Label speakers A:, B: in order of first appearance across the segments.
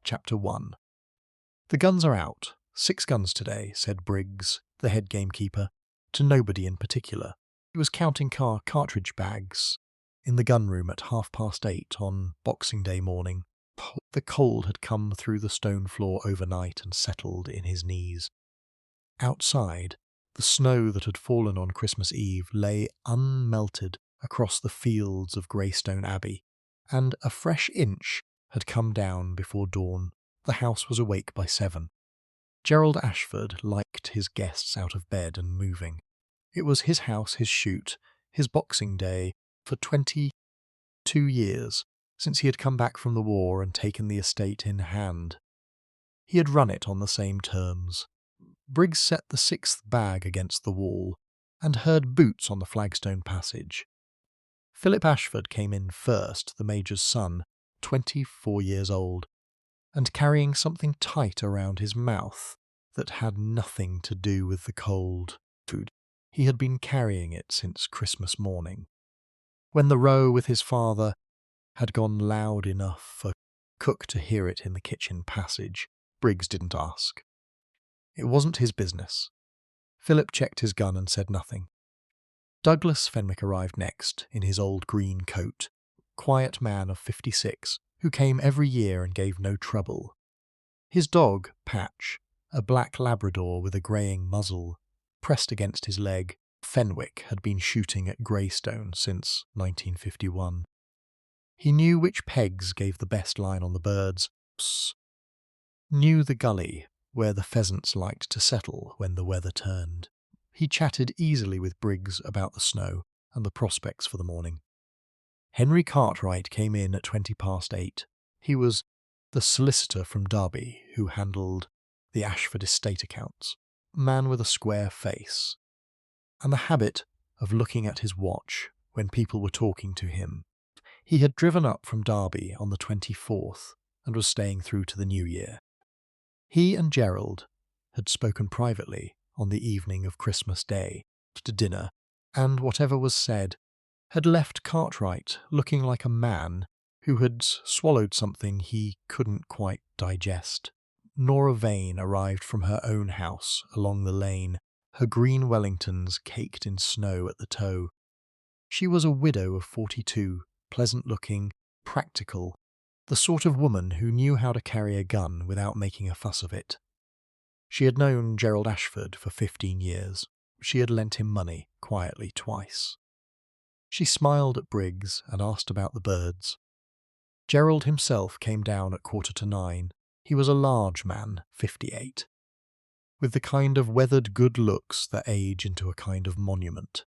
A: Chapter 1. "The guns are out. 6 guns today," said Briggs, the head gamekeeper, to nobody in particular. He was counting cartridge bags in the gun room at 8:30 on Boxing Day morning. The cold had come through the stone floor overnight and settled in his knees. Outside, the snow that had fallen on Christmas Eve lay unmelted across the fields of Greystone Abbey, and a fresh inch had come down before dawn. The house was awake by 7. Gerald Ashford liked his guests out of bed and moving. It was his house, his shoot, his Boxing Day for 22 years since he had come back from the war and taken the estate in hand. He had run it on the same terms. Briggs set the 6th bag against the wall and heard boots on the flagstone passage. Philip Ashford came in first, the Major's son, 24 years old, and carrying something tight around his mouth that had nothing to do with the cold food. He had been carrying it since Christmas morning. When the row with his father had gone loud enough for cook to hear it in the kitchen passage, Briggs didn't ask. It wasn't his business. Philip checked his gun and said nothing. Douglas Fenwick arrived next, in his old green coat, quiet man of 56, who came every year and gave no trouble. His dog, Patch, a black Labrador with a greying muzzle, pressed against his leg. Fenwick had been shooting at Greystone since 1951. He knew which pegs gave the best line on the birds, knew the gully where the pheasants liked to settle when the weather turned. He chatted easily with Briggs about the snow and the prospects for the morning. Henry Cartwright came in at 8:20. He was the solicitor from Derby who handled the Ashford estate accounts, a man with a square face, and the habit of looking at his watch when people were talking to him. He had driven up from Derby on the 24th and was staying through to the New Year. He and Gerald had spoken privately on the evening of Christmas Day to dinner, and whatever was said had left Cartwright looking like a man who had swallowed something he couldn't quite digest. Nora Vane arrived from her own house along the lane, her green Wellingtons caked in snow at the toe. She was a widow of 42, pleasant-looking, practical, the sort of woman who knew how to carry a gun without making a fuss of it. She had known Gerald Ashford for 15 years. She had lent him money, quietly, twice. She smiled at Briggs and asked about the birds. Gerald himself came down at 8:45. He was a large man, 58, with the kind of weathered good looks that age into a kind of monument.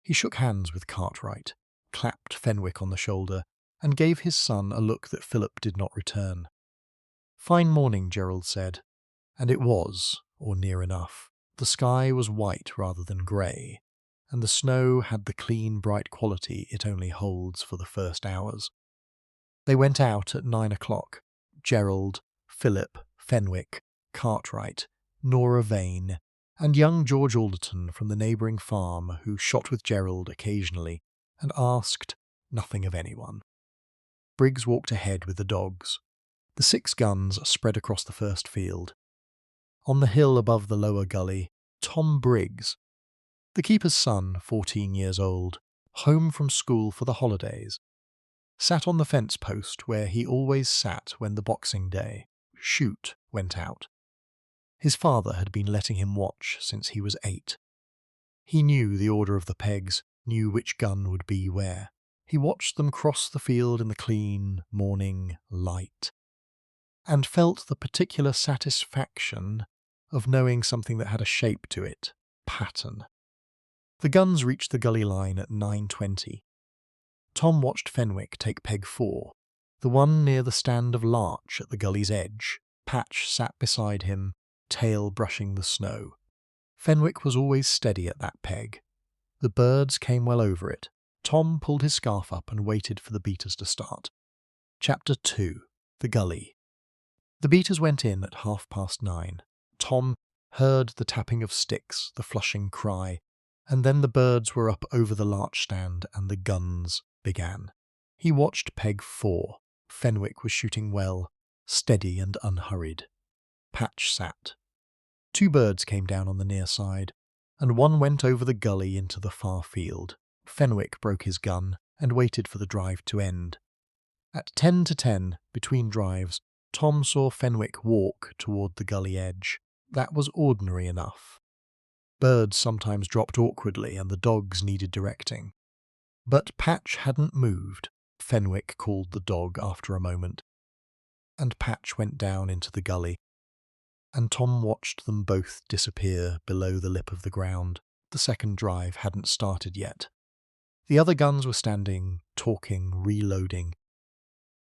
A: He shook hands with Cartwright, clapped Fenwick on the shoulder, and gave his son a look that Philip did not return. "Fine morning," Gerald said. And it was, or near enough. The sky was white rather than grey, and the snow had the clean, bright quality it only holds for the first hours. They went out at 9 o'clock. Gerald, Philip, Fenwick, Cartwright, Nora Vane, and young George Alderton from the neighbouring farm, who shot with Gerald occasionally and asked nothing of anyone. Briggs walked ahead with the dogs. The 6 guns spread across the first field. On the hill above the lower gully, Tom Briggs, the keeper's son, 14 years old, home from school for the holidays, sat on the fence post where he always sat when the Boxing Day shoot went out. His father had been letting him watch since he was 8. He knew the order of the pegs, knew which gun would be where. He watched them cross the field in the clean morning light, and felt the particular satisfaction of knowing something that had a shape to it, pattern. The guns reached the gully line at 9:20. Tom watched Fenwick take peg 4, the one near the stand of larch at the gully's edge. Patch sat beside him, tail brushing the snow. Fenwick was always steady at that peg. The birds came well over it. Tom pulled his scarf up and waited for the beaters to start. Chapter 2. The Gully. The beaters went in at 9:30. Tom heard the tapping of sticks, the flushing cry, and then the birds were up over the larch stand and the guns began. He watched peg 4. Fenwick was shooting well, steady and unhurried. Patch sat. 2 birds came down on the near side, and one went over the gully into the far field. Fenwick broke his gun and waited for the drive to end. At 10 to 10, between drives, Tom saw Fenwick walk toward the gully edge. That was ordinary enough. Birds sometimes dropped awkwardly and the dogs needed directing. But Patch hadn't moved. Fenwick called the dog after a moment, and Patch went down into the gully, and Tom watched them both disappear below the lip of the ground. The second drive hadn't started yet. The other guns were standing, talking, reloading.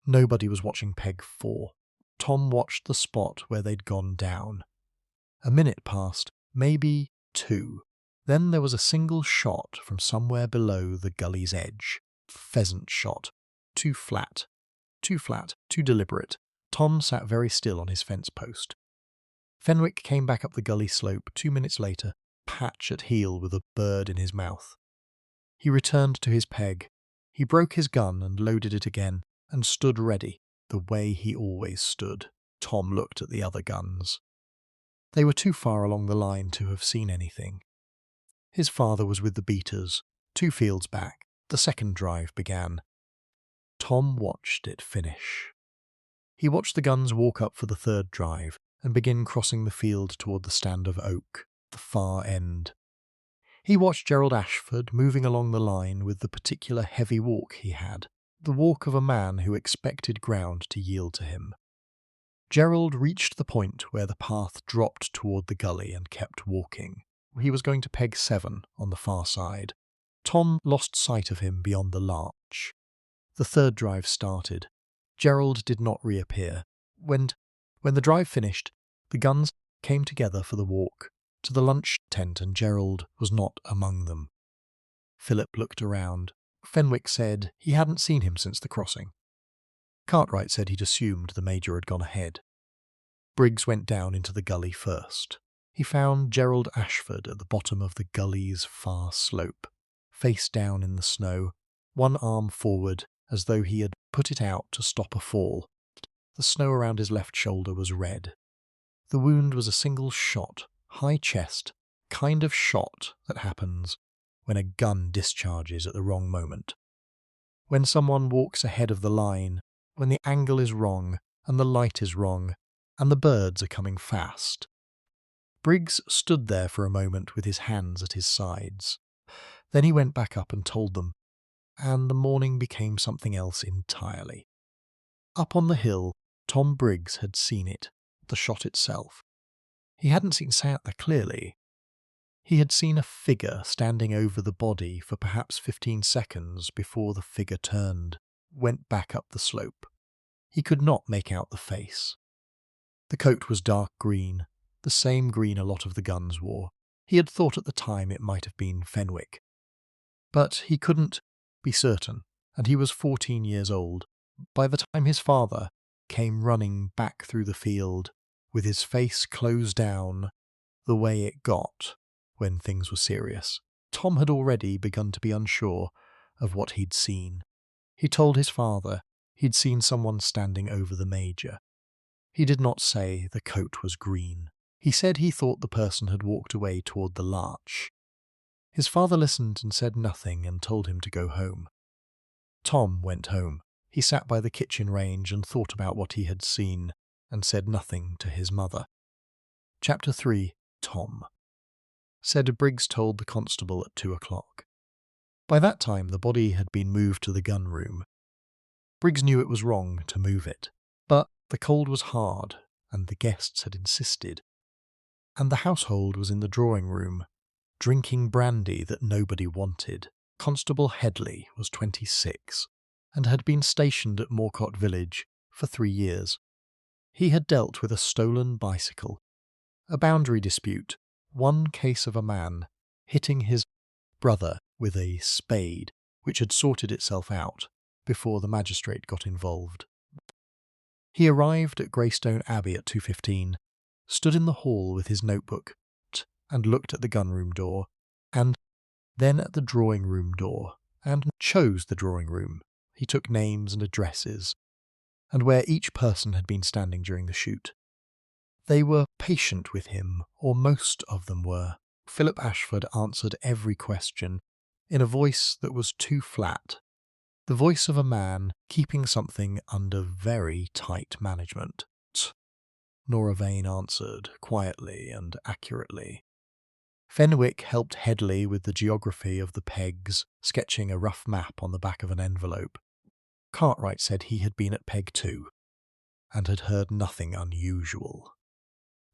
A: Nobody was watching Peg 4. Tom watched the spot where they'd gone down. A minute passed, maybe 2. Then there was a single shot from somewhere below the gully's edge. Pheasant shot. Too flat, too deliberate. Tom sat very still on his fence post. Fenwick came back up the gully slope 2 minutes later, Patch at heel with a bird in his mouth. He returned to his peg. He broke his gun and loaded it again, and stood ready, the way he always stood. Tom looked at the other guns. They were too far along the line to have seen anything. His father was with the beaters. 2 fields back, the second drive began. Tom watched it finish. He watched the guns walk up for the third drive and begin crossing the field toward the stand of oak, the far end. He watched Gerald Ashford moving along the line with the particular heavy walk he had, the walk of a man who expected ground to yield to him. Gerald reached the point where the path dropped toward the gully and kept walking. He was going to peg 7 on the far side. Tom lost sight of him beyond the larch. The third drive started. Gerald did not reappear. When the drive finished, the guns came together for the walk to the lunch tent, and Gerald was not among them. Philip looked around. Fenwick said he hadn't seen him since the crossing. Cartwright said he'd assumed the Major had gone ahead. Briggs went down into the gully first. He found Gerald Ashford at the bottom of the gully's far slope, face down in the snow, one arm forward as though he had put it out to stop a fall. The snow around his left shoulder was red. The wound was a single shot, high chest, kind of shot that happens when a gun discharges at the wrong moment. When someone walks ahead of the line, when the angle is wrong, and the light is wrong, and the birds are coming fast. Briggs stood there for a moment with his hands at his sides. Then he went back up and told them, and the morning became something else entirely. Up on the hill, Tom Briggs had seen it, the shot itself. He hadn't seen Santa clearly. He had seen a figure standing over the body for perhaps 15 seconds before the figure turned, went back up the slope. He could not make out the face. The coat was dark green, the same green a lot of the guns wore. He had thought at the time it might have been Fenwick. But he couldn't be certain, and he was 14 years old. By the time his father came running back through the field, with his face closed down the way it got when things were serious, Tom had already begun to be unsure of what he'd seen. He told his father he'd seen someone standing over the Major. He did not say the coat was green. He said he thought the person had walked away toward the larch. His father listened and said nothing and told him to go home. Tom went home. He sat by the kitchen range and thought about what he had seen and said nothing to his mother. Chapter 3. Tom. Said Briggs told the constable at 2 o'clock. By that time the body had been moved to the gun room. Briggs knew it was wrong to move it, but the cold was hard and the guests had insisted. And the household was in the drawing room, drinking brandy that nobody wanted. Constable Headley was 26 and had been stationed at Morcott Village for 3 years. He had dealt with a stolen bicycle, a boundary dispute, one case of a man hitting his brother with a spade, which had sorted itself out before the magistrate got involved. He arrived at Greystone Abbey at 2:15, stood in the hall with his notebook, and looked at the gun-room door, and then at the drawing-room door, and chose the drawing-room. He took names and addresses. and where each person had been standing during the shoot. They were patient with him, or most of them were. Philip Ashford answered every question in a voice that was too flat, the voice of a man keeping something under very tight management. Nora Vane answered, quietly and accurately. Fenwick helped Headley with the geography of the pegs, sketching a rough map on the back of an envelope. Cartwright said he had been at Peg 2, and had heard nothing unusual.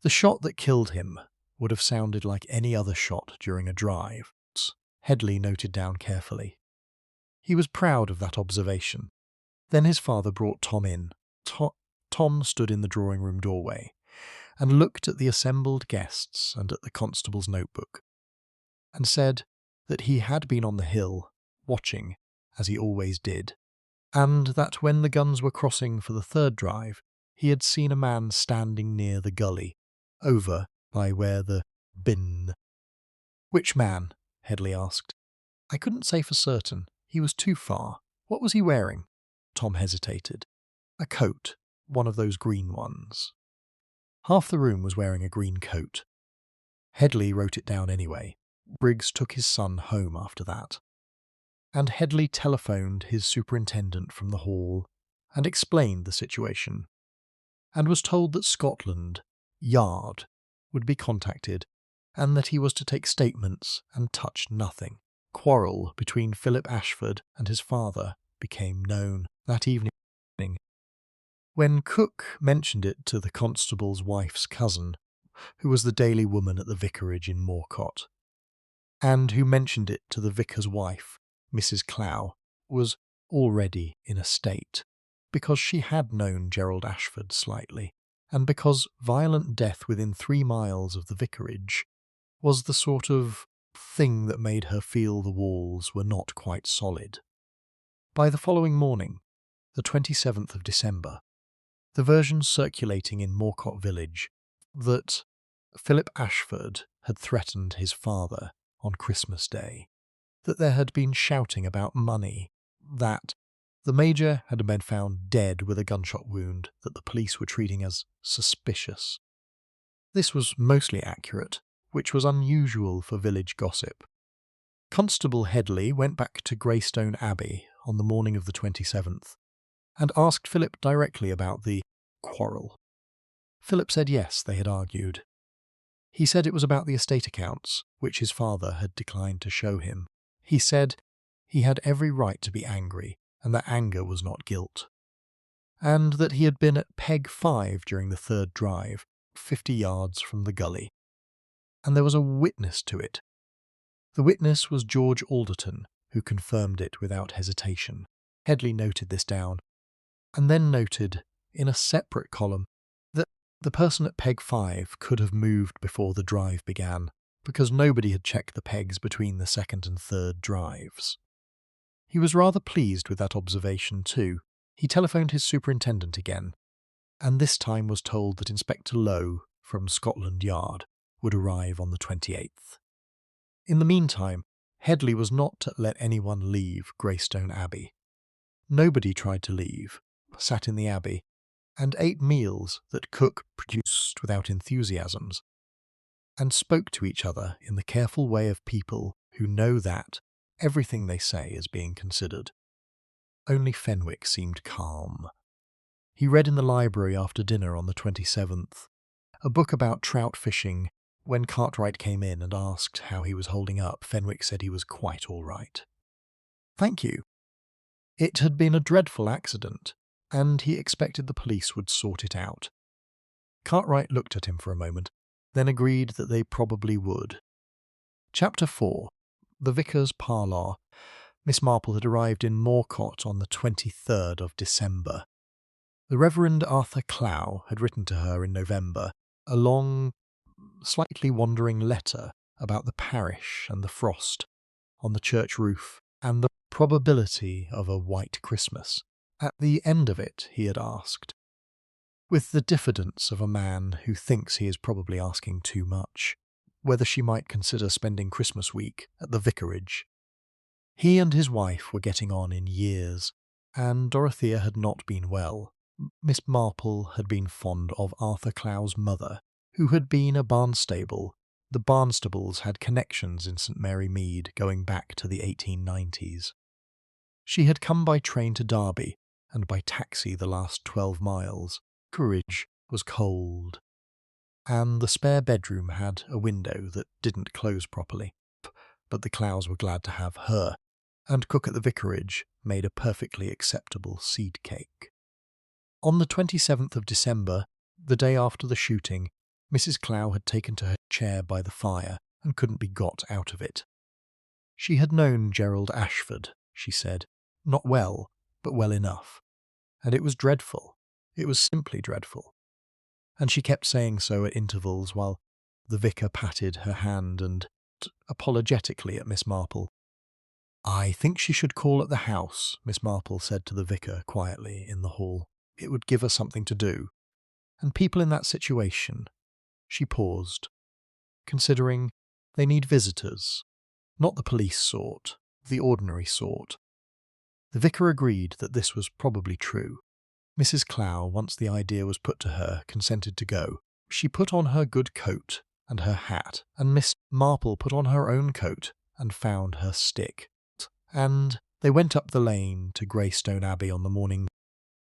A: The shot that killed him would have sounded like any other shot during a drive, Headley noted down carefully. He was proud of that observation. Then his father brought Tom in. Tom stood in the drawing-room doorway and looked at the assembled guests and at the constable's notebook, and said that he had been on the hill, watching, as he always did, and that when the guns were crossing for the third drive, he had seen a man standing near the gully, over by where the bin. Which man? Headley asked. I couldn't say for certain. He was too far. What was he wearing? Tom hesitated. A coat, one of those green ones. Half the room was wearing a green coat. Headley wrote it down anyway. Briggs took his son home after that. And Headley telephoned his superintendent from the hall and explained the situation, and was told that Scotland Yard would be contacted and that he was to take statements and touch nothing. Quarrel between Philip Ashford and his father became known that evening. When Cook mentioned it to the constable's wife's cousin, who was the daily woman at the vicarage in Morcott, and who mentioned it to the vicar's wife, Mrs. Clow, was already in a state, because she had known Gerald Ashford slightly, and because violent death within 3 miles of the vicarage was the sort of thing that made her feel the walls were not quite solid. By the following morning, the 27th of December, the version circulating in Morcott village that Philip Ashford had threatened his father on Christmas Day, that there had been shouting about money, that the Major had been found dead with a gunshot wound that the police were treating as suspicious. This was mostly accurate, which was unusual for village gossip. Constable Headley went back to Greystone Abbey on the morning of the 27th, and asked Philip directly about the quarrel. Philip said yes, they had argued. He said it was about the estate accounts, which his father had declined to show him. He said he had every right to be angry, and that anger was not guilt, and that he had been at Peg 5 during the third drive, 50 yards from the gully, and there was a witness to it. The witness was George Alderton, who confirmed it without hesitation. Headley noted this down, and then noted, in a separate column, that the person at Peg 5 could have moved before the drive began, because nobody had checked the pegs between the second and third drives. He was rather pleased with that observation too. He telephoned his superintendent again, and this time was told that Inspector Lowe from Scotland Yard would arrive on the 28th. In the meantime, Headley was not to let anyone leave Greystone Abbey. Nobody tried to leave, sat in the Abbey, and ate meals that Cook produced without enthusiasms, and spoke to each other in the careful way of people who know that everything they say is being considered. Only Fenwick seemed calm. He read in the library after dinner on the 27th, a book about trout fishing. When Cartwright came in and asked how he was holding up, Fenwick said he was quite all right. Thank you. It had been a dreadful accident, and he expected the police would sort it out. Cartwright looked at him for a moment, then agreed that they probably would. Chapter 4. The Vicar's Parlour. Miss Marple had arrived in Morcott on the 23rd of December. The Reverend Arthur Clow had written to her in November a long, slightly wandering letter about the parish and the frost on the church roof and the probability of a white Christmas. At the end of it, he had asked, with the diffidence of a man who thinks he is probably asking too much, whether she might consider spending Christmas week at the vicarage. He and his wife were getting on in years, and Dorothea had not been well, Miss Marple had been fond of Arthur Clow's mother, who had been a barnstable. The Barnstables had connections in St Mary Mead going back to the 1890s. She had come by train to Derby and by taxi the last 12 miles. Courage was cold, and the spare bedroom had a window that didn't close properly. But the Clows were glad to have her, and cook at the vicarage made a perfectly acceptable seed cake. On the 27th of December, the day after the shooting, Mrs. Clow had taken to her chair by the fire and couldn't be got out of it. She had known Gerald Ashford, she said, not well, but well enough. And it was dreadful. It was simply dreadful. And she kept saying so at intervals while the vicar patted her hand and apologetically at Miss Marple. "I think she should call at the house," Miss Marple said to the vicar quietly in the hall. "It would give her something to do. And people in that situation," she paused, considering, "they need visitors. Not the police sort, the ordinary sort." The vicar agreed that this was probably true. Mrs. Clow, once the idea was put to her, consented to go. She put on her good coat and her hat, and Miss Marple put on her own coat and found her stick. And they went up the lane to Greystone Abbey on the morning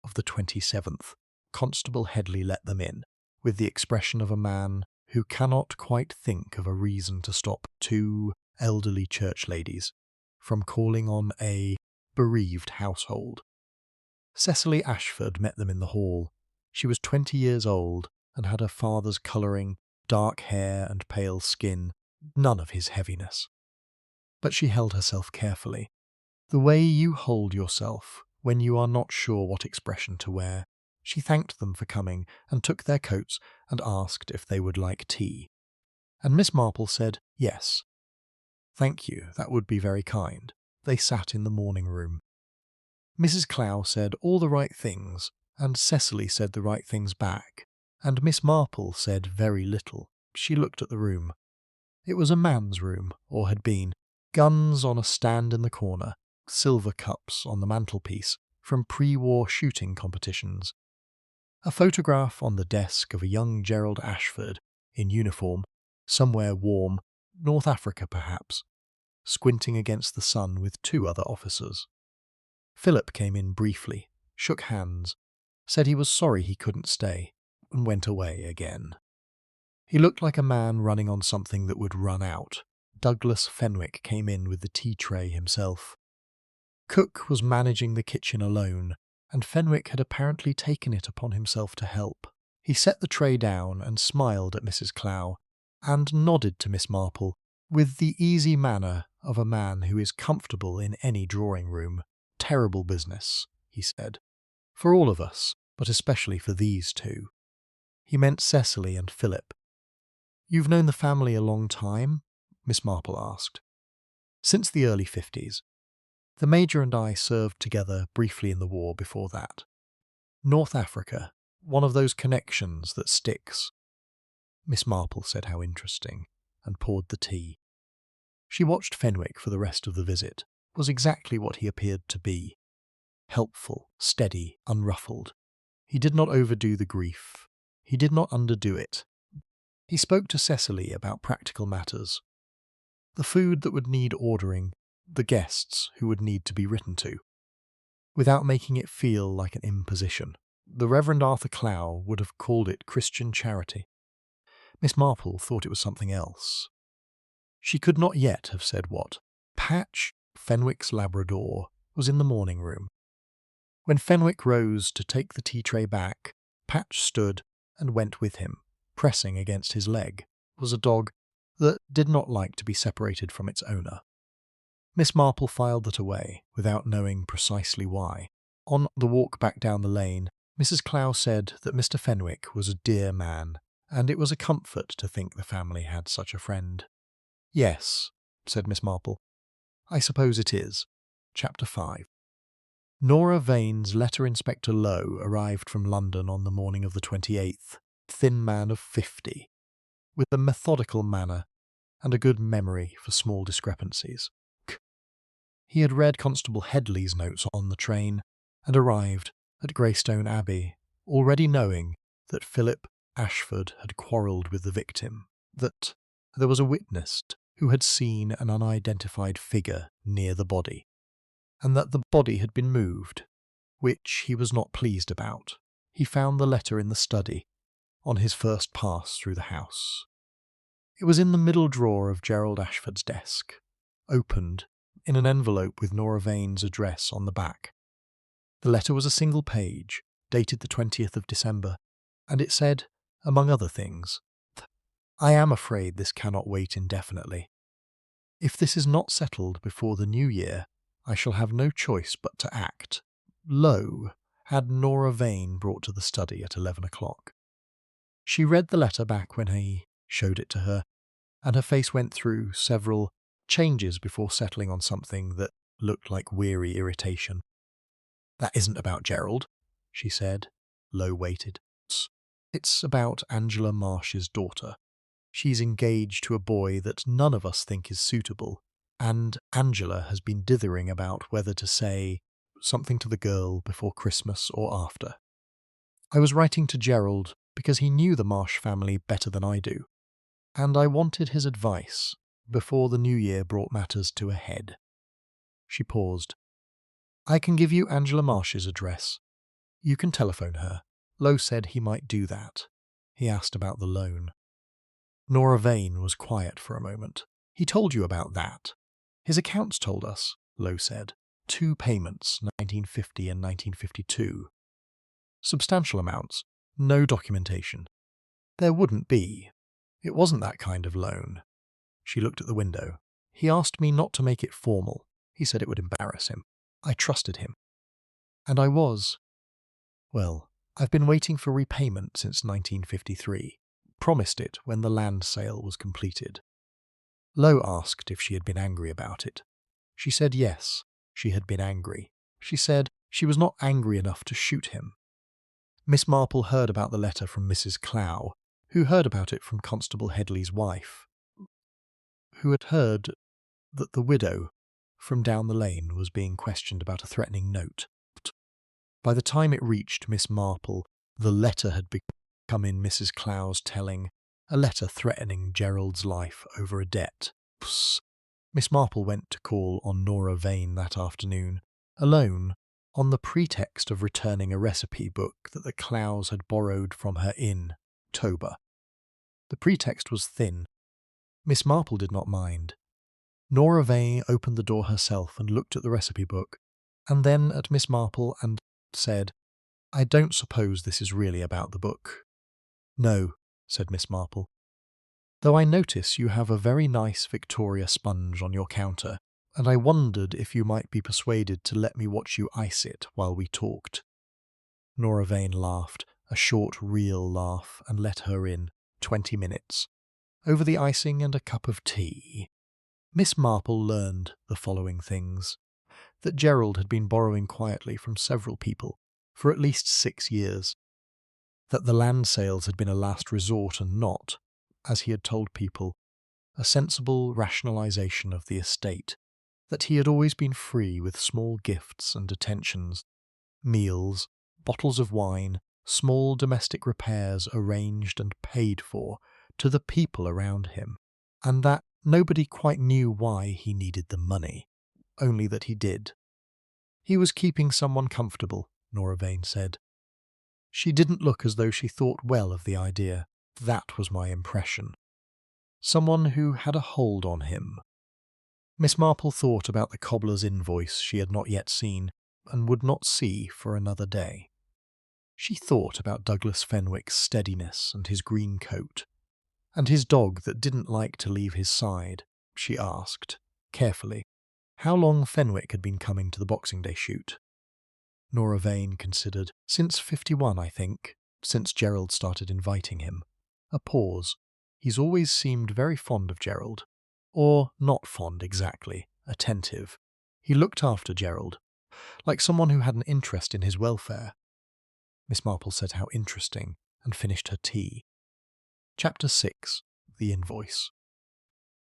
A: of the 27th. Constable Headley let them in, with the expression of a man who cannot quite think of a reason to stop two elderly church ladies from calling on a bereaved household. Cecily Ashford met them in the hall. She was 20 years old and had her father's colouring, dark hair and pale skin, none of his heaviness. But she held herself carefully, the way you hold yourself when you are not sure what expression to wear. She thanked them for coming and took their coats and asked if they would like tea. And Miss Marple said yes. "Thank you, that would be very kind." They sat in the morning room. Mrs. Clow said all the right things, and Cecily said the right things back, and Miss Marple said very little. She looked at the room. It was a man's room, or had been. Guns on a stand in the corner, silver cups on the mantelpiece from pre-war shooting competitions. A photograph on the desk of a young Gerald Ashford in uniform, somewhere warm, North Africa perhaps, squinting against the sun with two other officers. Philip came in briefly, shook hands, said he was sorry he couldn't stay, and went away again. He looked like a man running on something that would run out. Douglas Fenwick came in with the tea tray himself. Cook was managing the kitchen alone, and Fenwick had apparently taken it upon himself to help. He set the tray down and smiled at Mrs. Clow, and nodded to Miss Marple, with the easy manner of a man who is comfortable in any drawing-room. "Terrible business," he said. "For all of us, but especially for these two." He meant Cecily and Philip. "You've known the family a long time?" Miss Marple asked. "Since the early 50s. The Major and I served together briefly in the war before that. North Africa, one of those connections that sticks." Miss Marple said how interesting, and poured the tea. She watched Fenwick for the rest of the visit. Was exactly what he appeared to be. Helpful, steady, unruffled. He did not overdo the grief. He did not underdo it. He spoke to Cecily about practical matters. The food that would need ordering, the guests who would need to be written to, without making it feel like an imposition. The Reverend Arthur Clow would have called it Christian charity. Miss Marple thought it was something else. She could not yet have said what. Patch, Fenwick's Labrador, was in the morning room. When Fenwick rose to take the tea tray back, Patch stood and went with him, pressing against his leg. It was a dog that did not like to be separated from its owner. Miss Marple filed that away, without knowing precisely why. On the walk back down the lane, Mrs. Clow said that Mr. Fenwick was a dear man, and it was a comfort to think the family had such a friend. "Yes," said Miss Marple. "I suppose it is." Chapter 5. Nora Vane's letter Inspector Lowe arrived from London on the morning of the 28th, thin man of 50, with a methodical manner and a good memory for small discrepancies. He had read Constable Headley's notes on the train and arrived at Greystone Abbey already knowing that Philip Ashford had quarrelled with the victim, that there was a witness who had seen an unidentified figure near the body, and that the body had been moved, which he was not pleased about. He found the letter in the study, on his first pass through the house. It was in the middle drawer of Gerald Ashford's desk, opened in an envelope with Nora Vane's address on the back. The letter was a single page, dated the 20th of December, and it said, among other things, "I am afraid this cannot wait indefinitely. If this is not settled before the new year, I shall have no choice but to act." Lo had Nora Vane brought to the study at 11 o'clock. She read the letter back when he showed it to her, and her face went through several changes before settling on something that looked like weary irritation. "That isn't about Gerald," she said. Lo waited. "It's about Angela Marsh's daughter. She's engaged to a boy that none of us think is suitable, and Angela has been dithering about whether to say something to the girl before Christmas or after. I was writing to Gerald because he knew the Marsh family better than I do, and I wanted his advice before the new year brought matters to a head." She paused. "I can give you Angela Marsh's address. You can telephone her." Lo said he might do that. He asked about the loan. Nora Vane was quiet for a moment. "He told you about that?" "His accounts told us," Lo said. 2 payments, 1950 and 1952. Substantial amounts, no documentation. There wouldn't be. It wasn't that kind of loan. She looked at the window. "He asked me not to make it formal. He said it would embarrass him. I trusted him. And I was. Well, I've been waiting for repayment since 1953. Promised it when the land sale was completed." Lo asked if she had been angry about it. She said yes, she had been angry. She said she was not angry enough to shoot him. Miss Marple heard about the letter from Mrs. Clow, who heard about it from Constable Headley's wife, who had heard that the widow from down the lane was being questioned about a threatening note. By the time it reached Miss Marple, the letter had become in Mrs. Clow's telling, a letter threatening Gerald's life over a debt. Miss Marple went to call on Nora Vane that afternoon, alone, on the pretext of returning a recipe book that the Clows had borrowed from her in Tober. The pretext was thin. Miss Marple did not mind. Nora Vane opened the door herself and looked at the recipe book, and then at Miss Marple and said, "I don't suppose this is really about the book." "No," said Miss Marple. "Though I notice you have a very nice Victoria sponge on your counter, and I wondered if you might be persuaded to let me watch you ice it while we talked." Nora Vane laughed, a short, real laugh, and let her in, 20 minutes, over the icing and a cup of tea. Miss Marple learned the following things: that Gerald had been borrowing quietly from several people for at least 6 years, that the land sales had been a last resort and not, as he had told people, a sensible rationalisation of the estate, that he had always been free with small gifts and attentions, meals, bottles of wine, small domestic repairs arranged and paid for to the people around him, and that nobody quite knew why he needed the money, only that he did. He was keeping someone comfortable, Nora Vane said. She didn't look as though she thought well of the idea. That was my impression. Someone who had a hold on him. Miss Marple thought about the cobbler's invoice she had not yet seen, and would not see for another day. She thought about Douglas Fenwick's steadiness and his green coat, and his dog that didn't like to leave his side. She asked, carefully, how long Fenwick had been coming to the Boxing Day shoot. Nora Vane considered. Since 51, I think, since Gerald started inviting him. A pause. He's always seemed very fond of Gerald. Or not fond exactly, attentive. He looked after Gerald, like someone who had an interest in his welfare. Miss Marple said how interesting, and finished her tea. Chapter 6. The Invoice.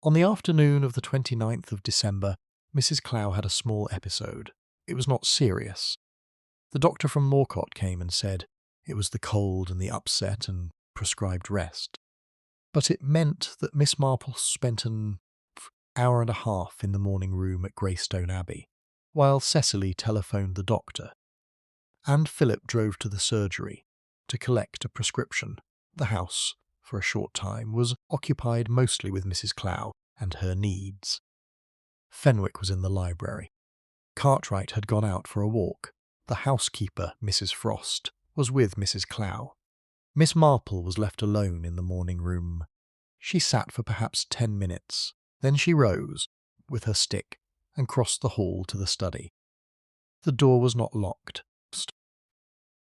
A: On the afternoon of the 29th of December, Mrs. Clow had a small episode. It was not serious. The doctor from Morcott came and said, It was the cold and the upset and prescribed rest. But it meant that Miss Marple spent an hour and a half in the morning room at Greystone Abbey, while Cecily telephoned the doctor, and Philip drove to the surgery to collect a prescription. The house, for a short time, was occupied mostly with Mrs. Clow and her needs. Fenwick was in the library. Cartwright had gone out for a walk. The housekeeper, Mrs. Frost, was with Mrs. Clow. Miss Marple was left alone in the morning room. She sat for perhaps 10 minutes. Then she rose, with her stick, and crossed the hall to the study. The door was not locked.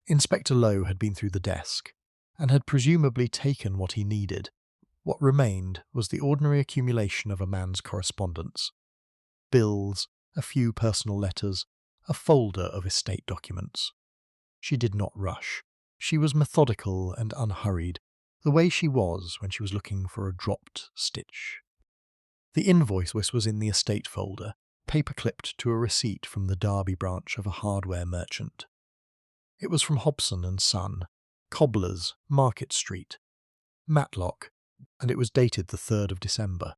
A: Inspector Lowe had been through the desk, and had presumably taken what he needed. What remained was the ordinary accumulation of a man's correspondence. Bills, a few personal letters, a folder of estate documents. She did not rush. She was methodical and unhurried, the way she was when she was looking for a dropped stitch. The invoice was in the estate folder, paper-clipped to a receipt from the Derby branch of a hardware merchant. It was from Hobson and Son, Cobblers, Market Street, Matlock, and it was dated the 3rd of December.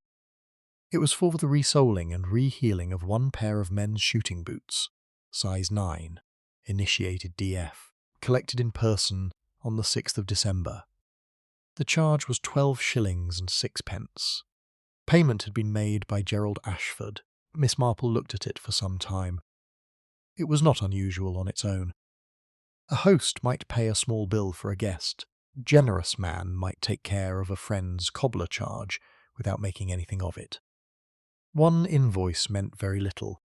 A: It was for the resoling and reheeling of one pair of men's shooting boots, size 9, initiated DF, collected in person on the 6th of December. The charge was 12 shillings and 6pence. Payment had been made by Gerald Ashford. Miss Marple looked at it for some time. It was not unusual on its own. A host might pay a small bill for a guest. A generous man might take care of a friend's cobbler charge without making anything of it. One invoice meant very little,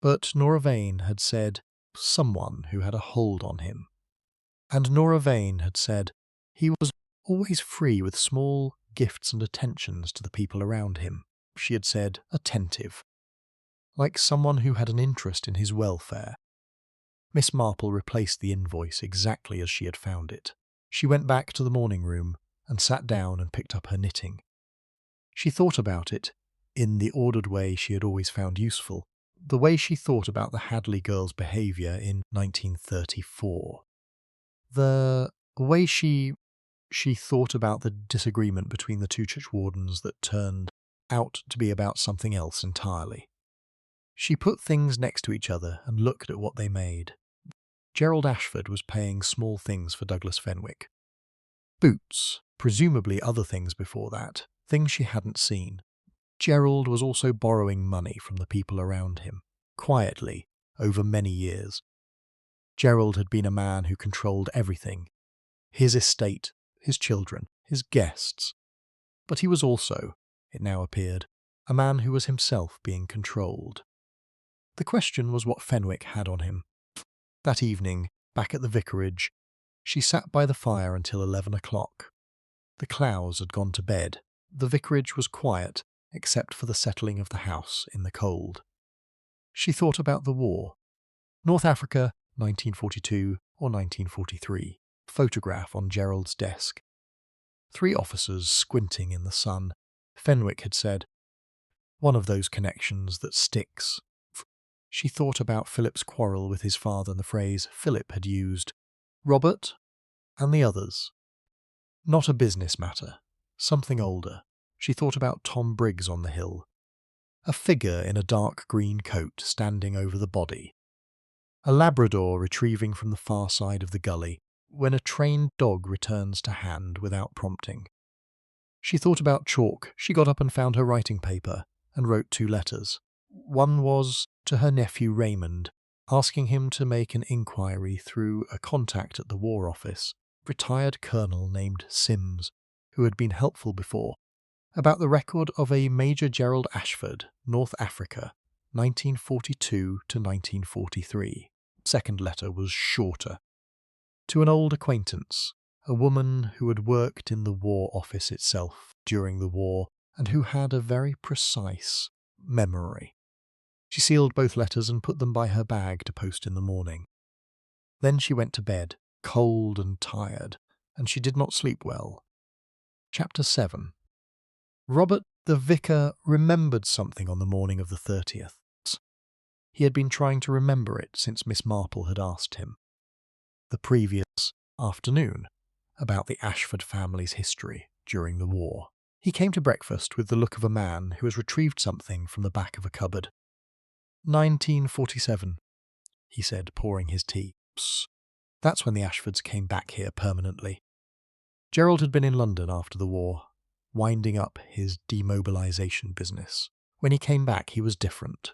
A: but Nora Vane had said someone who had a hold on him. And Nora Vane had said he was always free with small gifts and attentions to the people around him. She had said attentive, like someone who had an interest in his welfare. Miss Marple replaced the invoice exactly as she had found it. She went back to the morning room and sat down and picked up her knitting. She thought about it in the ordered way she had always found useful, the way she thought about the Hadley girls' behaviour in 1934. The way she thought about the disagreement between the two churchwardens that turned out to be about something else entirely. She put things next to each other and looked at what they made. Gerald Ashford was paying small things for Douglas Fenwick. Boots, presumably other things before that, things she hadn't seen. Gerald was also borrowing money from the people around him, quietly, over many years. Gerald had been a man who controlled everything. His estate, his children, his guests. But he was also, it now appeared, a man who was himself being controlled. The question was what Fenwick had on him. That evening, back at the vicarage, she sat by the fire until 11 o'clock. The Clows had gone to bed. The vicarage was quiet, except for the settling of the house in the cold. She thought about the war. North Africa, 1942 or 1943. Photograph on Gerald's desk. 3 officers squinting in the sun. Fenwick had said, one of those connections that sticks. She thought about Philip's quarrel with his father and the phrase Philip had used. Robert and the others. Not a business matter. Something older. She thought about Tom Briggs on the hill. A figure in a dark green coat standing over the body. A Labrador retrieving from the far side of the gully when a trained dog returns to hand without prompting. She thought about chalk. She got up and found her writing paper and wrote 2 letters. One was to her nephew Raymond, asking him to make an inquiry through a contact at the War Office, retired colonel named Sims, who had been helpful before, about the record of a Major Gerald Ashford, North Africa, 1942 to 1943. Second letter was shorter. To an old acquaintance, a woman who had worked in the War Office itself during the war and who had a very precise memory. She sealed both letters and put them by her bag to post in the morning. Then she went to bed, cold and tired, and she did not sleep well. Chapter 7. Robert the vicar remembered something on the morning of the 30th. He had been trying to remember it since Miss Marple had asked him. The previous afternoon about the Ashford family's history during the war. He came to breakfast with the look of a man who has retrieved something from the back of a cupboard. 1947, he said, pouring his tea. Psst. That's when the Ashfords came back here permanently. Gerald had been in London after the war, winding up his demobilisation business. When he came back, he was different.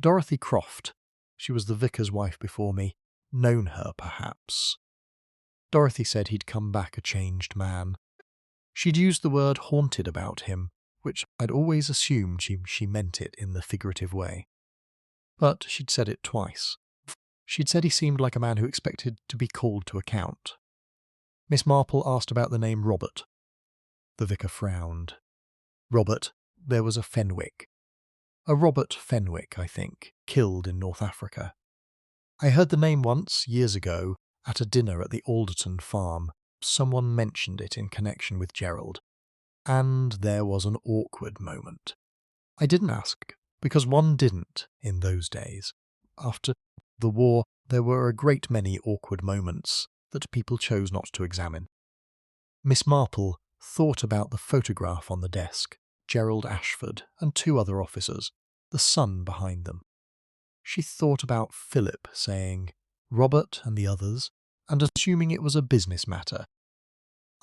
A: Dorothy Croft, she was the vicar's wife before me, known her perhaps. Dorothy said he'd come back a changed man. She'd used the word haunted about him, which I'd always assumed she meant it in the figurative way. But she'd said it twice. She'd said he seemed like a man who expected to be called to account. Miss Marple asked about the name Robert. The vicar frowned. Robert, there was a Fenwick. A Robert Fenwick, I think, killed in North Africa. I heard the name once, years ago, at a dinner at the Alderton farm. Someone mentioned it in connection with Gerald. And there was an awkward moment. I didn't ask, because one didn't in those days. After the war, there were a great many awkward moments that people chose not to examine. Miss Marple thought about the photograph on the desk, Gerald Ashford and two other officers, the son behind them. She thought about Philip saying, Robert and the others, and assuming it was a business matter.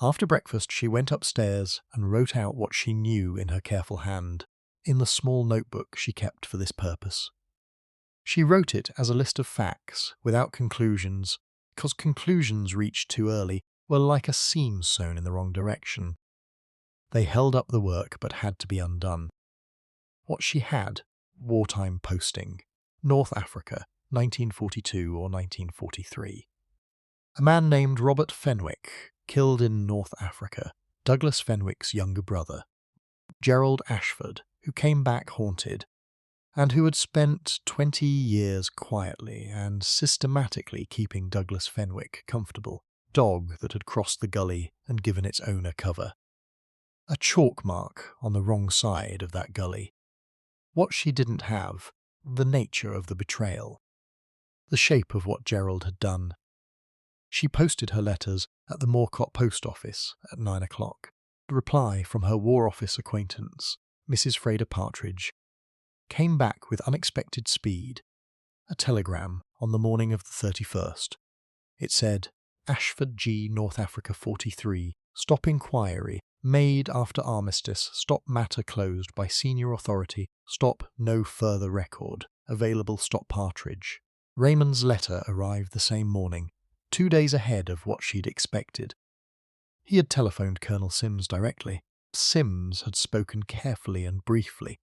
A: After breakfast, she went upstairs and wrote out what she knew in her careful hand, in the small notebook she kept for this purpose. She wrote it as a list of facts, without conclusions, because conclusions reached too early were like a seam sewn in the wrong direction. They held up the work but had to be undone. What she had, wartime posting, North Africa, 1942 or 1943. A man named Robert Fenwick, killed in North Africa, Douglas Fenwick's younger brother. Gerald Ashford, who came back haunted, and who had spent 20 years quietly and systematically keeping Douglas Fenwick comfortable, dog that had crossed the gully and given its owner cover. A chalk mark on the wrong side of that gully. What she didn't have, the nature of the betrayal, the shape of what Gerald had done. She posted her letters at the Moorcote post office at 9 o'clock. The reply from her War Office acquaintance, Mrs. Freda Partridge, came back with unexpected speed. A telegram on the morning of the 31st. It said, Ashford G. North Africa 43, stop inquiry, made after armistice, stop matter closed by senior authority, stop no further record, available stop Partridge. Raymond's letter arrived the same morning, 2 days ahead of what she'd expected. He had telephoned Colonel Sims directly. Sims had spoken carefully and briefly,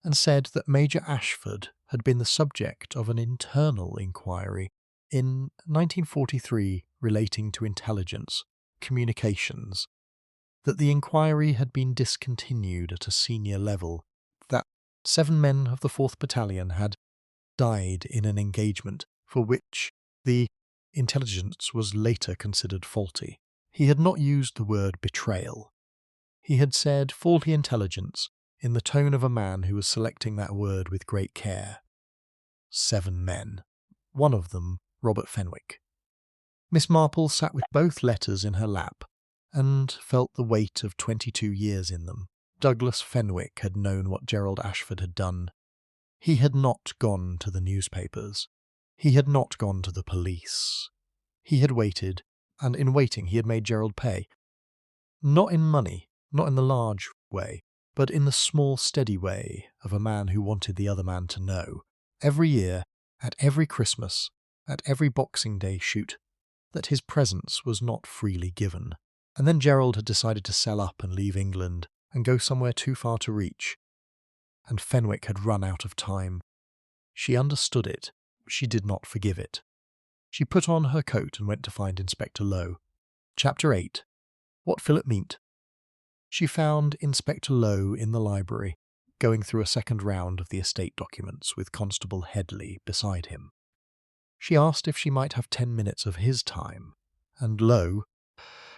A: and said that Major Ashford had been the subject of an internal inquiry in 1943 relating to intelligence, communications, that the inquiry had been discontinued at a senior level, that 7 men of the 4th Battalion had died in an engagement for which the intelligence was later considered faulty. He had not used the word betrayal. He had said faulty intelligence in the tone of a man who was selecting that word with great care. 7 men. One of them, Robert Fenwick. Miss Marple sat with both letters in her lap and felt the weight of 22 years in them. Douglas Fenwick had known what Gerald Ashford had done. He had not gone to the newspapers. He had not gone to the police. He had waited, and in waiting he had made Gerald pay. Not in money, not in the large way, but in the small, steady way of a man who wanted the other man to know, every year, at every Christmas, at every Boxing Day shoot, that his presence was not freely given. And then Gerald had decided to sell up and leave England and go somewhere too far to reach. And Fenwick had run out of time. She understood it. She did not forgive it. She put on her coat and went to find Inspector Lowe. Chapter 8. What Philip meant. She found Inspector Lowe in the library, going through a second round of the estate documents with Constable Headley beside him. She asked if she might have 10 minutes of his time, and Lowe,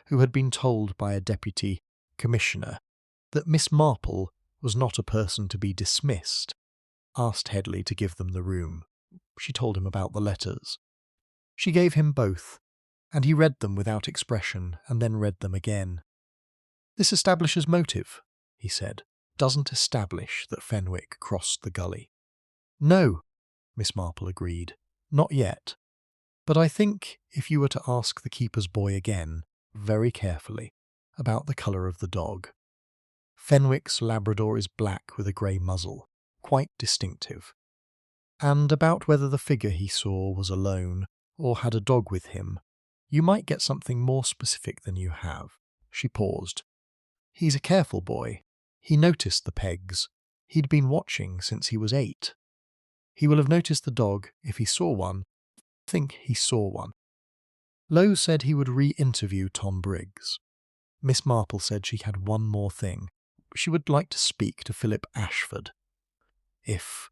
A: who had been told by a deputy commissioner that Miss Marple was not a person to be dismissed, asked Headley to give them the room. She told him about the letters. She gave him both, and he read them without expression and then read them again. "This establishes motive," he said. "Doesn't establish that Fenwick crossed the gully." "No," Miss Marple agreed. "Not yet. But I think if you were to ask the keeper's boy again, very carefully, about the colour of the dog. Fenwick's Labrador is black with a grey muzzle, quite distinctive. And about whether the figure he saw was alone or had a dog with him, you might get something more specific than you have." She paused. "He's a careful boy. He noticed the pegs. He'd been watching since he was 8. He will have noticed the dog if he saw one. Think he saw one." Lowe said he would re-interview Tom Briggs. Miss Marple said she had one more thing. She would like to speak to Philip Ashford. If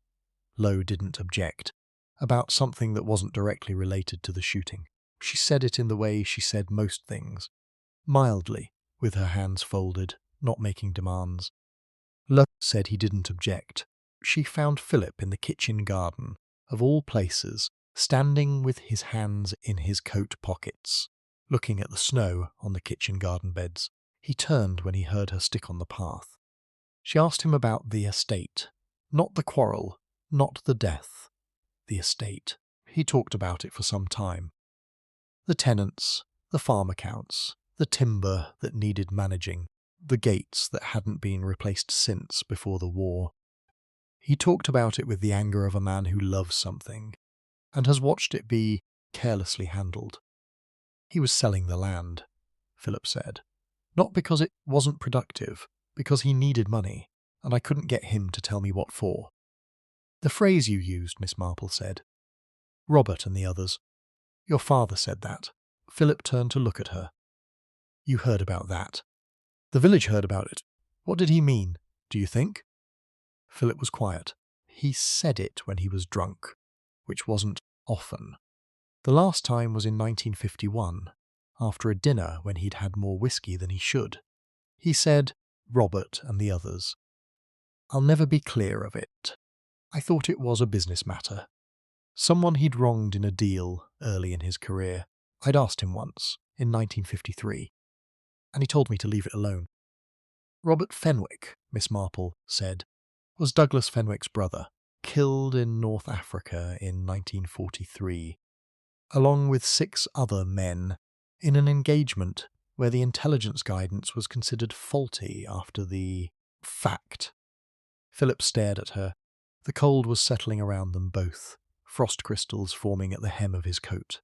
A: Lowe didn't object, about something that wasn't directly related to the shooting. She said it in the way she said most things, mildly, with her hands folded, not making demands. Lowe said he didn't object. She found Philip in the kitchen garden, of all places, standing with his hands in his coat pockets, looking at the snow on the kitchen garden beds. He turned when he heard her stick on the path. She asked him about the estate. Not the quarrel, not the death. The estate. He talked about it for some time. The tenants, the farm accounts, the timber that needed managing, the gates that hadn't been replaced since before the war. He talked about it with the anger of a man who loves something, and has watched it be carelessly handled. He was selling the land, Philip said. Not because it wasn't productive, because he needed money, and I couldn't get him to tell me what for. "The phrase you used," Miss Marple said. "Robert and the others. Your father said that." Philip turned to look at her. "You heard about that. The village heard about it. What did he mean, do you think?" Philip was quiet. "He said it when he was drunk, which wasn't often. The last time was in 1951, after a dinner when he'd had more whiskey than he should. He said, 'Robert and the others.' I'll never be clear of it. I thought it was a business matter. Someone he'd wronged in a deal early in his career. I'd asked him once, in 1953, and he told me to leave it alone." "Robert Fenwick," Miss Marple said, "was Douglas Fenwick's brother, killed in North Africa in 1943, along with 6 other men, in an engagement where the intelligence guidance was considered faulty after the fact." Philip stared at her. The cold was settling around them both, frost crystals forming at the hem of his coat.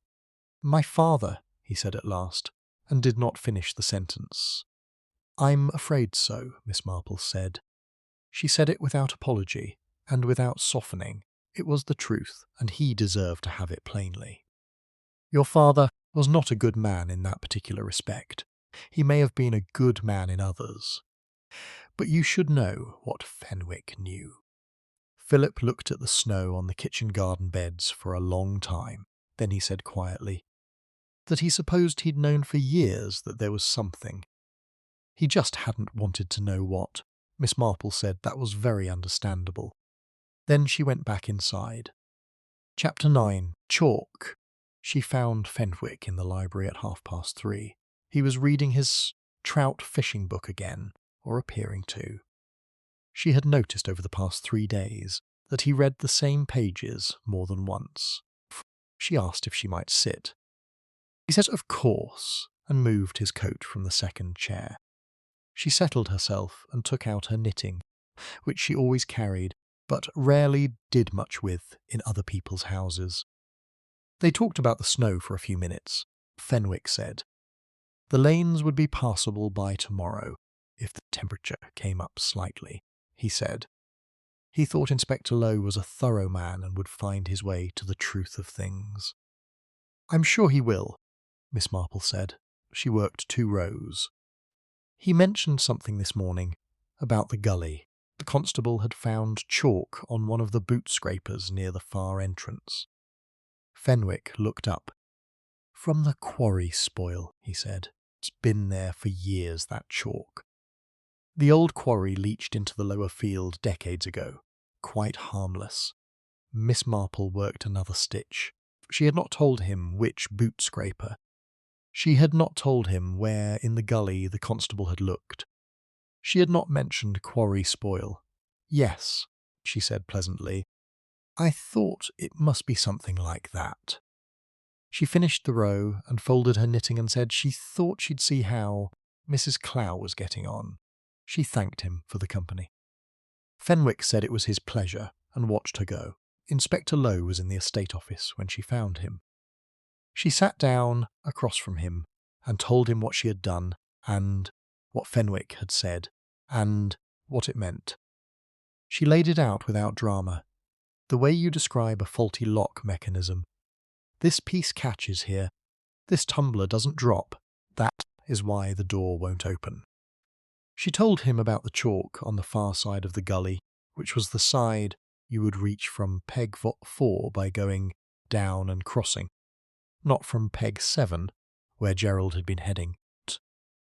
A: "My father," he said at last, and did not finish the sentence. "I'm afraid so," Miss Marple said. She said it without apology, and without softening. It was the truth, and he deserved to have it plainly. "Your father was not a good man in that particular respect. He may have been a good man in others. But you should know what Fenwick knew." Philip looked at the snow on the kitchen garden beds for a long time. Then he said quietly that he supposed he'd known for years that there was something. He just hadn't wanted to know what. Miss Marple said that was very understandable. Then she went back inside. Chapter 9. Chalk. She found Fenwick in the library at 3:30. He was reading his trout fishing book again, or appearing to. She had noticed over the past 3 days that he read the same pages more than once. She asked if she might sit. He said of course, and moved his coat from the second chair. She settled herself and took out her knitting, which she always carried, but rarely did much with in other people's houses. They talked about the snow for a few minutes. Fenwick said the lanes would be passable by tomorrow, if the temperature came up slightly, he said. He thought Inspector Lowe was a thorough man and would find his way to the truth of things. "I'm sure he will," Miss Marple said. She worked 2 rows. "He mentioned something this morning about the gully. The constable had found chalk on one of the boot scrapers near the far entrance." Fenwick looked up. "From the quarry spoil," he said. "It's been there for years, that chalk. The old quarry leached into the lower field decades ago. Quite harmless." Miss Marple worked another stitch. She had not told him which boot scraper. She had not told him where in the gully the constable had looked. She had not mentioned quarry spoil. "Yes," she said pleasantly, "I thought it must be something like that." She finished the row and folded her knitting and said she thought she'd see how Mrs. Clow was getting on. She thanked him for the company. Fenwick said it was his pleasure and watched her go. Inspector Lowe was in the estate office when she found him. She sat down across from him and told him what she had done and what Fenwick had said and what it meant. She laid it out without drama, the way you describe a faulty lock mechanism. This piece catches here. This tumbler doesn't drop. That is why the door won't open. She told him about the chalk on the far side of the gully, which was the side you would reach from peg 4 by going down and crossing, not from peg 7, where Gerald had been heading.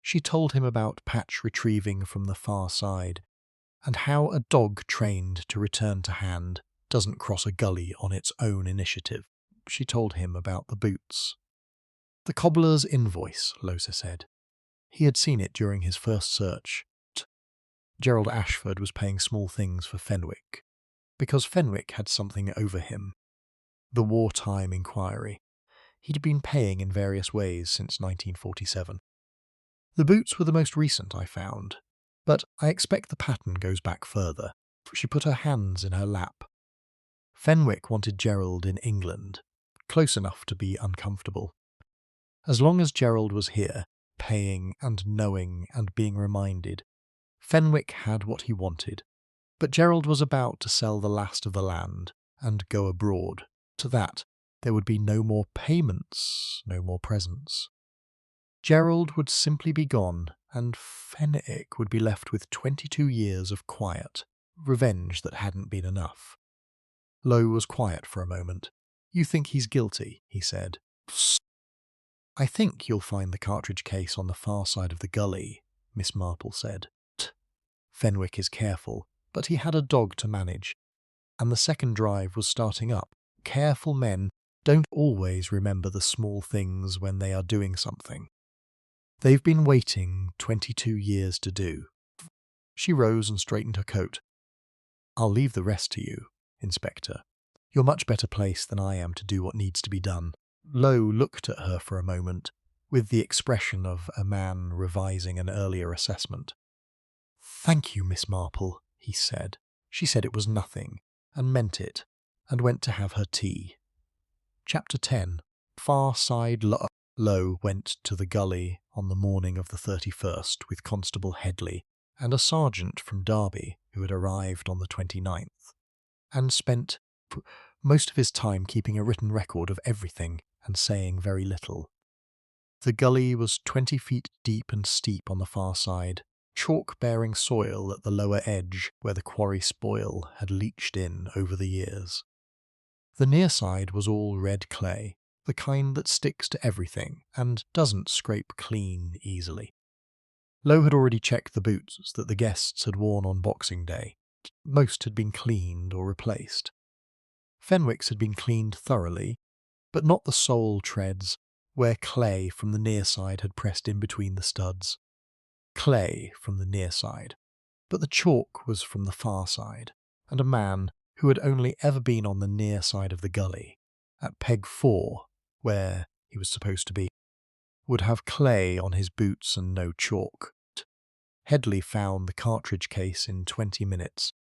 A: She told him about Patch retrieving from the far side, and how a dog trained to return to hand doesn't cross a gully on its own initiative. She told him about the boots. The cobbler's invoice, Losa said. He had seen it during his first search. Gerald Ashford was paying small things for Fenwick, because Fenwick had something over him. The wartime inquiry. He'd been paying in various ways since 1947. The boots were the most recent, I found, but I expect the pattern goes back further. She put her hands in her lap. Fenwick wanted Gerald in England, close enough to be uncomfortable. As long as Gerald was here, paying and knowing and being reminded, Fenwick had what he wanted. But Gerald was about to sell the last of the land and go abroad. To that, there would be no more payments, no more presents. Gerald would simply be gone, and Fenwick would be left with 22 years of quiet, revenge that hadn't been enough. Lowe was quiet for a moment. "You think he's guilty," he said. "Psst. I think you'll find the cartridge case on the far side of the gully," Miss Marple said. Fenwick is careful, but he had a dog to manage, and the second drive was starting up. Careful men don't always remember the small things when they are doing something. They've been waiting 22 years to do. She rose and straightened her coat. "I'll leave the rest to you, Inspector. You're much better placed than I am to do what needs to be done." Lowe looked at her for a moment, with the expression of a man revising an earlier assessment. "Thank you, Miss Marple," he said. She said it was nothing, and meant it, and went to have her tea. Chapter 10. Far Side Lowe went to the gully on the morning of the 31st with Constable Headley and a sergeant from Derby who had arrived on the 29th, and spent most of his time keeping a written record of everything and saying very little. The gully was 20 feet deep and steep on the far side, chalk-bearing soil at the lower edge where the quarry spoil had leached in over the years. The near side was all red clay, the kind that sticks to everything and doesn't scrape clean easily. Lowe had already checked the boots that the guests had worn on Boxing Day. Most had been cleaned or replaced. Fenwick's had been cleaned thoroughly, but not the sole treads, where clay from the near side had pressed in between the studs. Clay from the near side, but the chalk was from the far side, and a man who had only ever been on the near side of the gully, at peg 4, where he was supposed to be, would have clay on his boots and no chalk. Headley found the cartridge case in 20 minutes.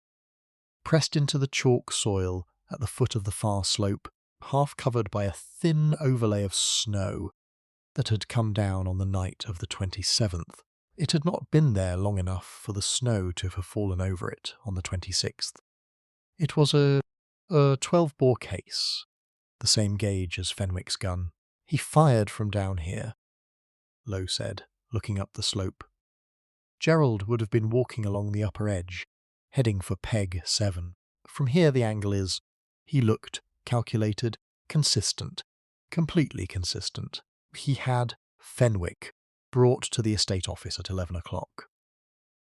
A: Pressed into the chalk soil at the foot of the far slope, half covered by a thin overlay of snow that had come down on the night of the 27th. It had not been there long enough for the snow to have fallen over it on the 26th. It was a 12-bore case, the same gauge as Fenwick's gun. "He fired from down here," Lowe said, looking up the slope. Gerald would have been walking along the upper edge, heading for peg 7. From here the angle is, he looked, calculated, consistent, completely consistent. He had Fenwick brought to the estate office at 11 o'clock.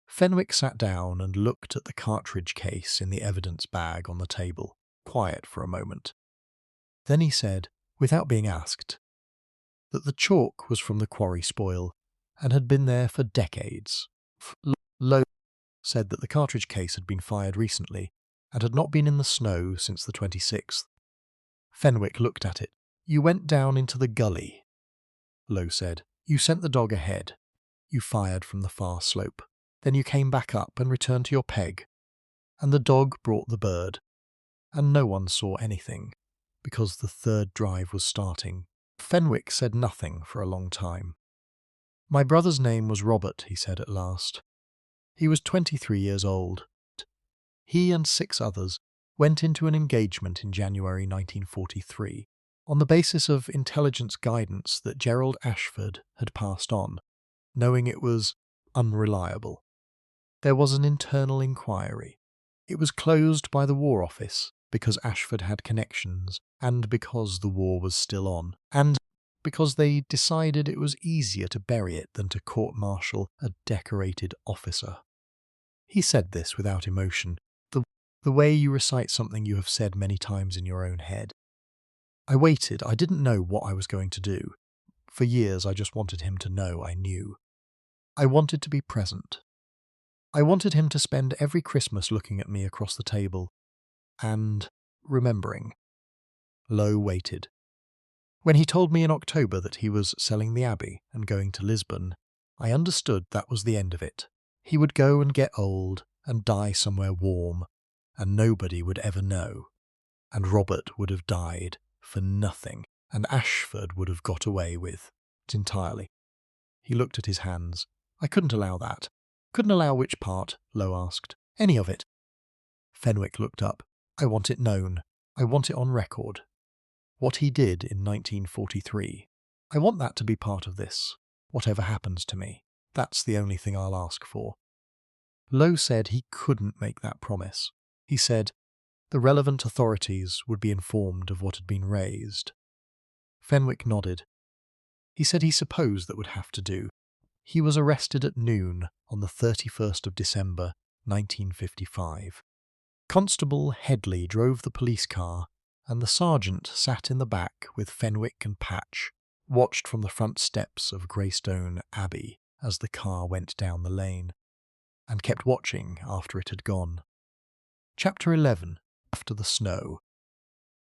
A: Fenwick sat down and looked at the cartridge case in the evidence bag on the table, quiet for a moment. Then he said, without being asked, that the chalk was from the quarry spoil and had been there for decades. Lowe said that the cartridge case had been fired recently and had not been in the snow since the 26th. Fenwick looked at it. "You went down into the gully," Lowe said. "You sent the dog ahead. You fired from the far slope. Then you came back up and returned to your peg. And the dog brought the bird. And no one saw anything, because the third drive was starting." Fenwick said nothing for a long time. "My brother's name was Robert," he said at last. "He was 23 years old. He and 6 others went into an engagement in January 1943 on the basis of intelligence guidance that Gerald Ashford had passed on, knowing it was unreliable. There was an internal inquiry. It was closed by the War Office because Ashford had connections, and because the war was still on, and because they decided it was easier to bury it than to court-martial a decorated officer. He said this without emotion, the way you recite something you have said many times in your own head. I waited. I didn't know what I was going to do. For years I just wanted him to know I knew. I wanted to be present. I wanted him to spend every Christmas looking at me across the table and remembering. Lowe waited. When he told me in October that he was selling the Abbey and going to Lisbon, I understood that was the end of it. He would go and get old and die somewhere warm, and nobody would ever know. And Robert would have died for nothing, and Ashford would have got away with it entirely. He looked at his hands. I couldn't allow that. Couldn't allow which part? Lowe asked. Any of it. Fenwick looked up. I want it known. I want it on record. What he did in 1943. I want that to be part of this. Whatever happens to me. That's the only thing I'll ask for. Lowe said he couldn't make that promise. He said the relevant authorities would be informed of what had been raised. Fenwick nodded. He said he supposed that would have to do. He was arrested at noon on the 31st of December, 1955. Constable Headley drove the police car, and the sergeant sat in the back with Fenwick and Patch, watched from the front steps of Greystone Abbey as the car went down the lane, and kept watching after it had gone. Chapter 11. After the Snow.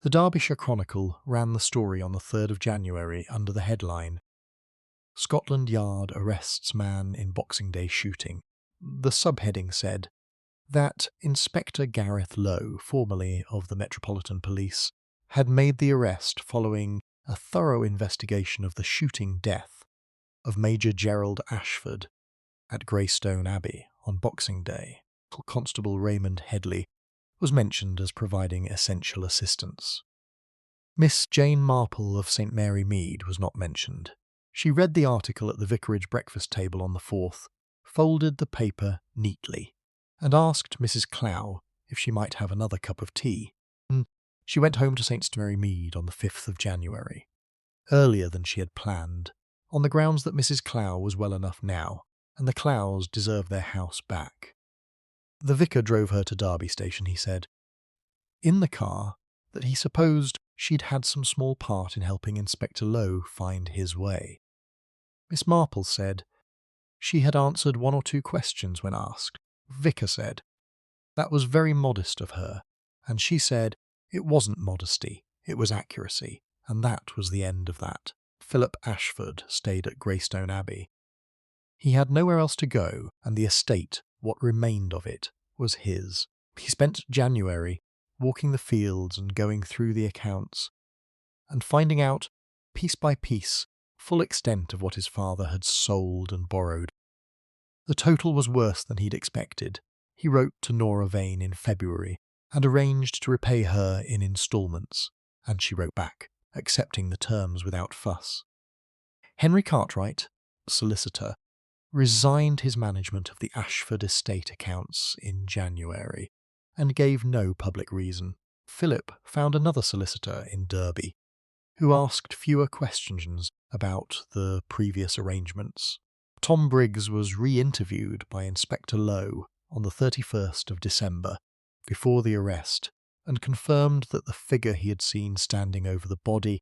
A: The Derbyshire Chronicle ran the story on the 3rd of January under the headline, Scotland Yard arrests man in Boxing Day shooting. The subheading said that Inspector Gareth Lowe, formerly of the Metropolitan Police, had made the arrest following a thorough investigation of the shooting death of Major Gerald Ashford at Greystone Abbey on Boxing Day. Constable Raymond Headley was mentioned as providing essential assistance. Miss Jane Marple of St Mary Mead was not mentioned. She read the article at the vicarage breakfast table on the 4th, folded the paper neatly, and asked Mrs Clow if she might have another cup of tea. She went home to St Mary Mead on the 5th of January, earlier than she had planned, on the grounds that Mrs Clow was well enough now, and the Clows deserved their house back. The vicar drove her to Derby Station, he said, in the car, that he supposed she'd had some small part in helping Inspector Lowe find his way. Miss Marple said she had answered 1 or 2 questions when asked. Vicar said that was very modest of her, and she said it wasn't modesty, it was accuracy, and that was the end of that. Philip Ashford stayed at Greystone Abbey. He had nowhere else to go, and the estate, what remained of it, was his. He spent January walking the fields and going through the accounts, and finding out, piece by piece, full extent of what his father had sold and borrowed. The total was worse than he'd expected. He wrote to Nora Vane in February and arranged to repay her in instalments, and she wrote back, accepting the terms without fuss. Henry Cartwright, solicitor, resigned his management of the Ashford estate accounts in January, and gave no public reason. Philip found another solicitor in Derby, who asked fewer questions about the previous arrangements. Tom Briggs was re-interviewed by Inspector Lowe on the 31st of December, before the arrest, and confirmed that the figure he had seen standing over the body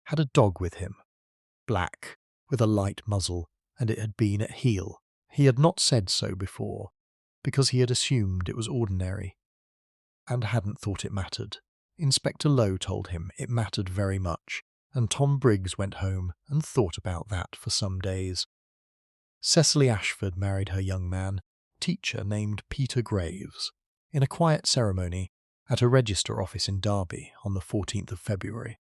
A: had a dog with him, black, with a light muzzle, and it had been at heel. He had not said so before, because he had assumed it was ordinary, and hadn't thought it mattered. Inspector Lowe told him it mattered very much, and Tom Briggs went home and thought about that for some days. Cecily Ashford married her young man, teacher named Peter Graves, in a quiet ceremony at a register office in Derby on the 14th of February.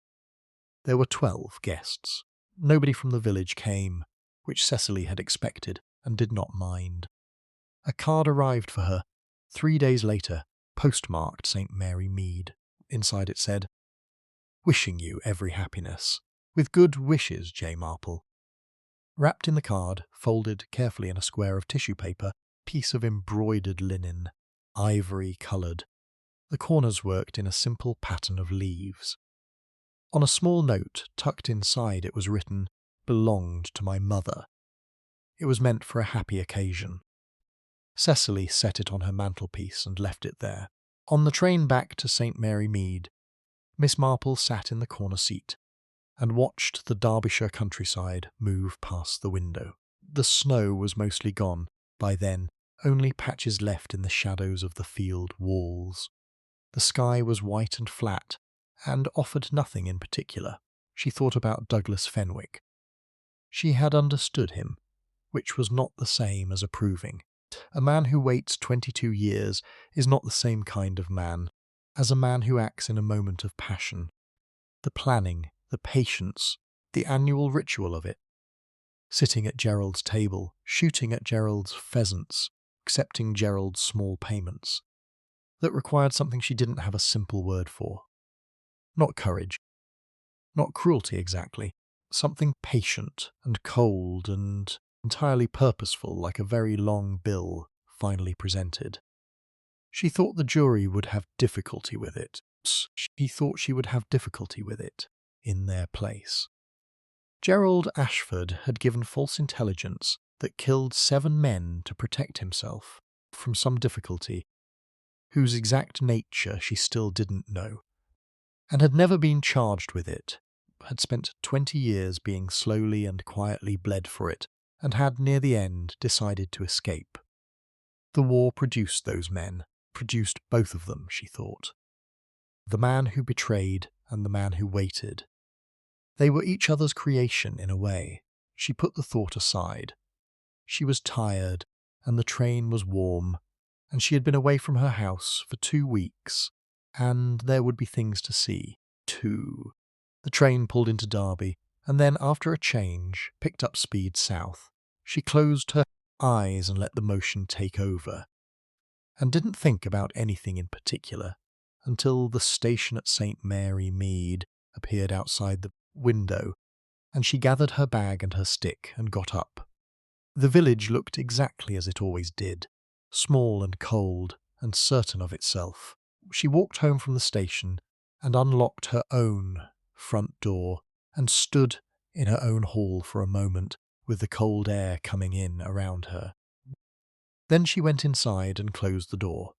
A: There were 12 guests. Nobody from the village came, which Cecily had expected and did not mind. A card arrived for her 3 days later, postmarked St. Mary Mead. Inside it said, "Wishing you every happiness. With good wishes, J. Marple." Wrapped in the card, folded carefully in a square of tissue paper, piece of embroidered linen, ivory-coloured. The corners worked in a simple pattern of leaves. On a small note tucked inside it was written, "Belonged to my mother." It was meant for a happy occasion. Cecily set it on her mantelpiece and left it there. On the train back to St. Mary Mead, Miss Marple sat in the corner seat and watched the Derbyshire countryside move past the window. The snow was mostly gone by then, only patches left in the shadows of the field walls. The sky was white and flat, and offered nothing in particular. She thought about Douglas Fenwick. She had understood him, which was not the same as approving. A man who waits 22 years is not the same kind of man as a man who acts in a moment of passion. The planning, the patience, the annual ritual of it. Sitting at Gerald's table, shooting at Gerald's pheasants, accepting Gerald's small payments. That required something she didn't have a simple word for. Not courage. Not cruelty exactly. Something patient and cold and entirely purposeful, like a very long bill finally presented. She thought the jury would have difficulty with it. She thought she would have difficulty with it in their place. Gerald Ashford had given false intelligence that killed 7 men to protect himself from some difficulty, whose exact nature she still didn't know, and had never been charged with it, had spent 20 years being slowly and quietly bled for it, and had near the end decided to escape. The war produced those men, produced both of them, she thought. The man who betrayed and the man who waited. They were each other's creation in a way. She put the thought aside. She was tired, and the train was warm, and she had been away from her house for 2 weeks, and there would be things to see, too. The train pulled into Derby, and then, after a change, picked up speed south. She closed her eyes and let the motion take over, and didn't think about anything in particular until the station at St. Mary Mead appeared outside the window, and she gathered her bag and her stick and got up. The village looked exactly as it always did, small and cold and certain of itself. She walked home from the station and unlocked her own front door and stood in her own hall for a moment with the cold air coming in around her. Then she went inside and closed the door.